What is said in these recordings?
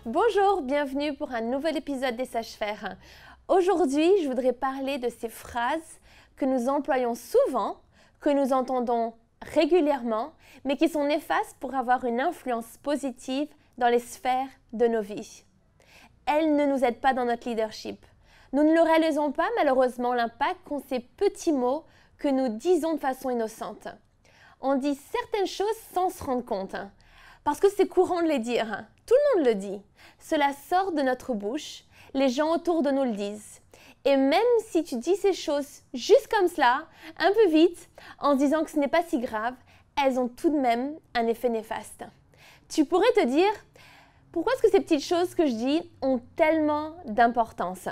Bonjour, bienvenue pour un nouvel épisode des Sages-Faire. Aujourd'hui, je voudrais parler de ces phrases que nous employons souvent, que nous entendons régulièrement, mais qui sont néfastes pour avoir une influence positive dans les sphères de nos vies. Elles ne nous aident pas dans notre leadership. Nous ne le réalisons pas malheureusement l'impact qu'ont ces petits mots que nous disons de façon innocente. On dit certaines choses sans se rendre compte, parce que c'est courant de les dire. Tout le monde le dit. Cela sort de notre bouche, les gens autour de nous le disent. Et même si tu dis ces choses juste comme cela, un peu vite, en disant que ce n'est pas si grave, elles ont tout de même un effet néfaste. Tu pourrais te dire, pourquoi est-ce que ces petites choses que je dis ont tellement d'importance ?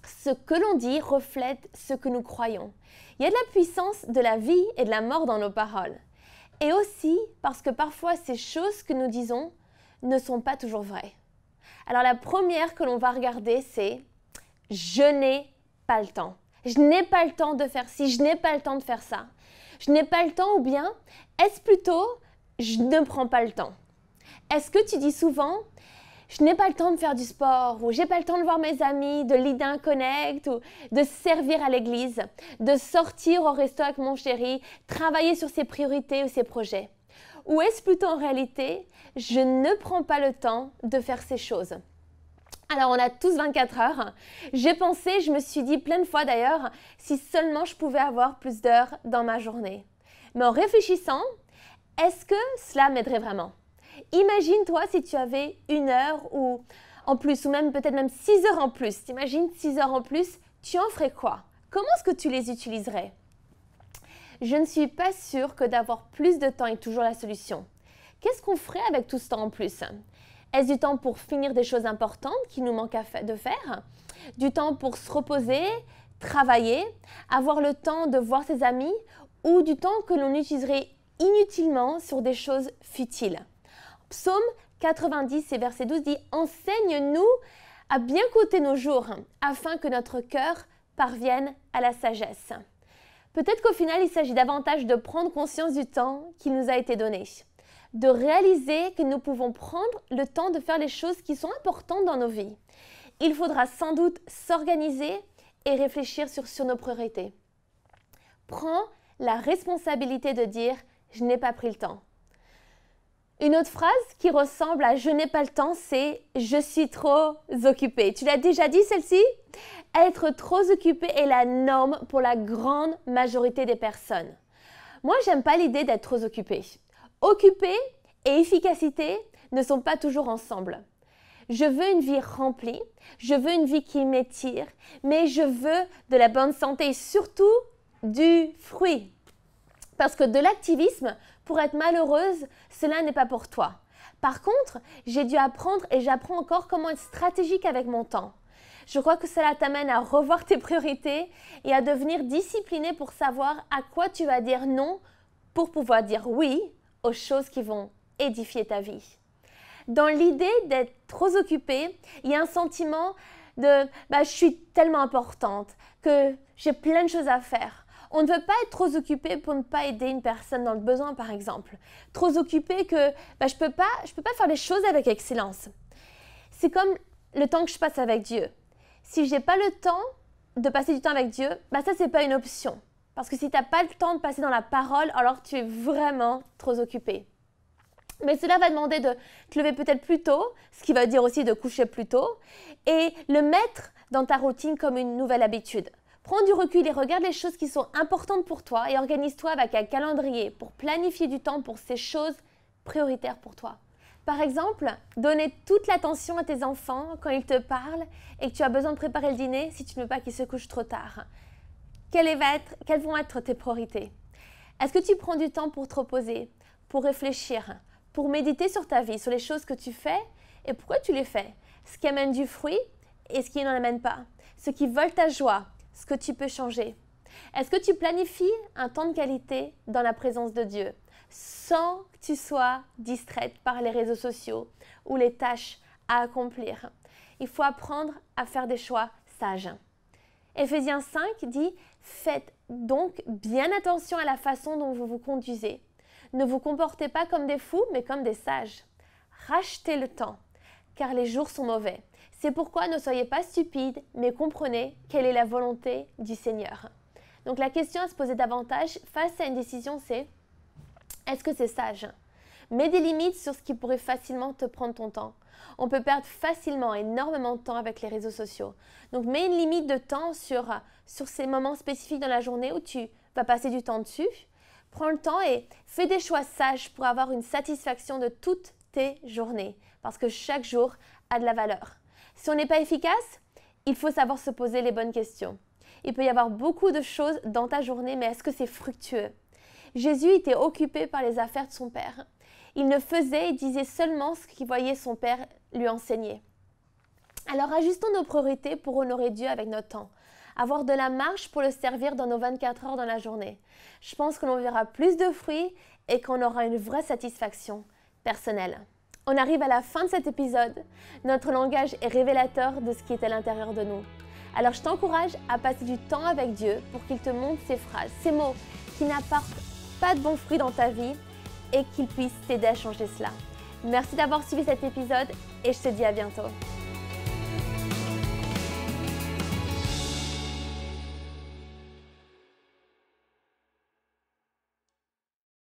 Ce que l'on dit reflète ce que nous croyons. Il y a de la puissance de la vie et de la mort dans nos paroles. Et aussi parce que parfois ces choses que nous disons ne sont pas toujours vraies. Alors la première que l'on va regarder, c'est « je n'ai pas le temps ». Je n'ai pas le temps de faire ci, je n'ai pas le temps de faire ça. Je n'ai pas le temps ou bien est-ce plutôt « je ne prends pas le temps ». Est-ce que tu dis souvent « je n'ai pas le temps de faire du sport » ou « j'ai pas le temps de voir mes amis, de leader un connect » ou de servir à l'église, de sortir au resto avec mon chéri, travailler sur ses priorités ou ses projets. Ou est-ce plutôt en réalité « je ne prends pas le temps de faire ces choses » ? Alors, on a tous 24 heures. J'ai pensé, je me suis dit plein de fois d'ailleurs, si seulement je pouvais avoir plus d'heures dans ma journée. Mais en réfléchissant, est-ce que cela m'aiderait vraiment ? Imagine-toi si tu avais 1 heure ou en plus, ou même peut-être même 6 heures en plus. T'imagines 6 heures en plus, tu en ferais quoi ? Comment est-ce que tu les utiliserais ? Je ne suis pas sûre que d'avoir plus de temps est toujours la solution. Qu'est-ce qu'on ferait avec tout ce temps en plus ? Est-ce du temps pour finir des choses importantes qui nous manquent de faire ? Du temps pour se reposer, travailler, avoir le temps de voir ses amis ou du temps que l'on utiliserait inutilement sur des choses futiles ? Psaume 90 et verset 12 dit « Enseigne-nous à bien compter nos jours afin que notre cœur parvienne à la sagesse. » Peut-être qu'au final, il s'agit davantage de prendre conscience du temps qui nous a été donné, de réaliser que nous pouvons prendre le temps de faire les choses qui sont importantes dans nos vies. Il faudra sans doute s'organiser et réfléchir sur nos priorités. Prends la responsabilité de dire « je n'ai pas pris le temps ». Une autre phrase qui ressemble à « je n'ai pas le temps », c'est « je suis trop occupée ». Tu l'as déjà dit celle-ci ? Être trop occupé est la norme pour la grande majorité des personnes. Moi, j'aime pas l'idée d'être trop occupée. Occupé et efficacité ne sont pas toujours ensemble. Je veux une vie remplie, je veux une vie qui m'étire, mais je veux de la bonne santé et surtout du fruit. Parce que de l'activisme, pour être malheureuse, cela n'est pas pour toi. Par contre, j'ai dû apprendre et j'apprends encore comment être stratégique avec mon temps. Je crois que cela t'amène à revoir tes priorités et à devenir discipliné pour savoir à quoi tu vas dire non pour pouvoir dire oui aux choses qui vont édifier ta vie. Dans l'idée d'être trop occupée, il y a un sentiment de « je suis tellement importante que j'ai plein de choses à faire ». On ne veut pas être trop occupé pour ne pas aider une personne dans le besoin, par exemple. Trop occupé que je peux pas faire les choses avec excellence. C'est comme le temps que je passe avec Dieu. Si je n'ai pas le temps de passer du temps avec Dieu, ça, ce n'est pas une option. Parce que si tu n'as pas le temps de passer dans la parole, alors tu es vraiment trop occupé. Mais cela va demander de te lever peut-être plus tôt, ce qui va dire aussi de coucher plus tôt, et le mettre dans ta routine comme une nouvelle habitude. Prends du recul et regarde les choses qui sont importantes pour toi et organise-toi avec un calendrier pour planifier du temps pour ces choses prioritaires pour toi. Par exemple, donner toute l'attention à tes enfants quand ils te parlent et que tu as besoin de préparer le dîner si tu ne veux pas qu'ils se couchent trop tard. Quelles vont être tes priorités ? Est-ce que tu prends du temps pour te reposer, pour réfléchir, pour méditer sur ta vie, sur les choses que tu fais et pourquoi tu les fais ? Ce qui amène du fruit et ce qui n'en amène pas. Ce qui vole ta joie, ce que tu peux changer. Est-ce que tu planifies un temps de qualité dans la présence de Dieu sans que tu sois distraite par les réseaux sociaux ou les tâches à accomplir? Il faut apprendre à faire des choix sages. Éphésiens 5 dit « Faites donc bien attention à la façon dont vous vous conduisez. Ne vous comportez pas comme des fous, mais comme des sages. Rachetez le temps, car les jours sont mauvais. C'est pourquoi ne soyez pas stupides, mais comprenez quelle est la volonté du Seigneur. Donc la question à se poser davantage face à une décision, c'est est-ce que c'est sage? Mets des limites sur ce qui pourrait facilement te prendre ton temps. On peut perdre facilement énormément de temps avec les réseaux sociaux. Donc mets une limite de temps sur ces moments spécifiques dans la journée où tu vas passer du temps dessus. Prends le temps et fais des choix sages pour avoir une satisfaction de toutes tes journées. Parce que chaque jour a de la valeur. Si on n'est pas efficace, il faut savoir se poser les bonnes questions. Il peut y avoir beaucoup de choses dans ta journée, mais est-ce que c'est fructueux? Jésus était occupé par les affaires de son Père. Il ne faisait et disait seulement ce qu'il voyait son Père lui enseigner. Alors ajustons nos priorités pour honorer Dieu avec notre temps. Avoir de la marge pour le servir dans nos 24 heures dans la journée. Je pense que l'on verra plus de fruits et qu'on aura une vraie satisfaction personnelle. On arrive à la fin de cet épisode. Notre langage est révélateur de ce qui est à l'intérieur de nous. Alors je t'encourage à passer du temps avec Dieu pour qu'il te montre ces phrases, ces mots qui n'apportent pas de bons fruits dans ta vie et qu'il puisse t'aider à changer cela. Merci d'avoir suivi cet épisode et je te dis à bientôt.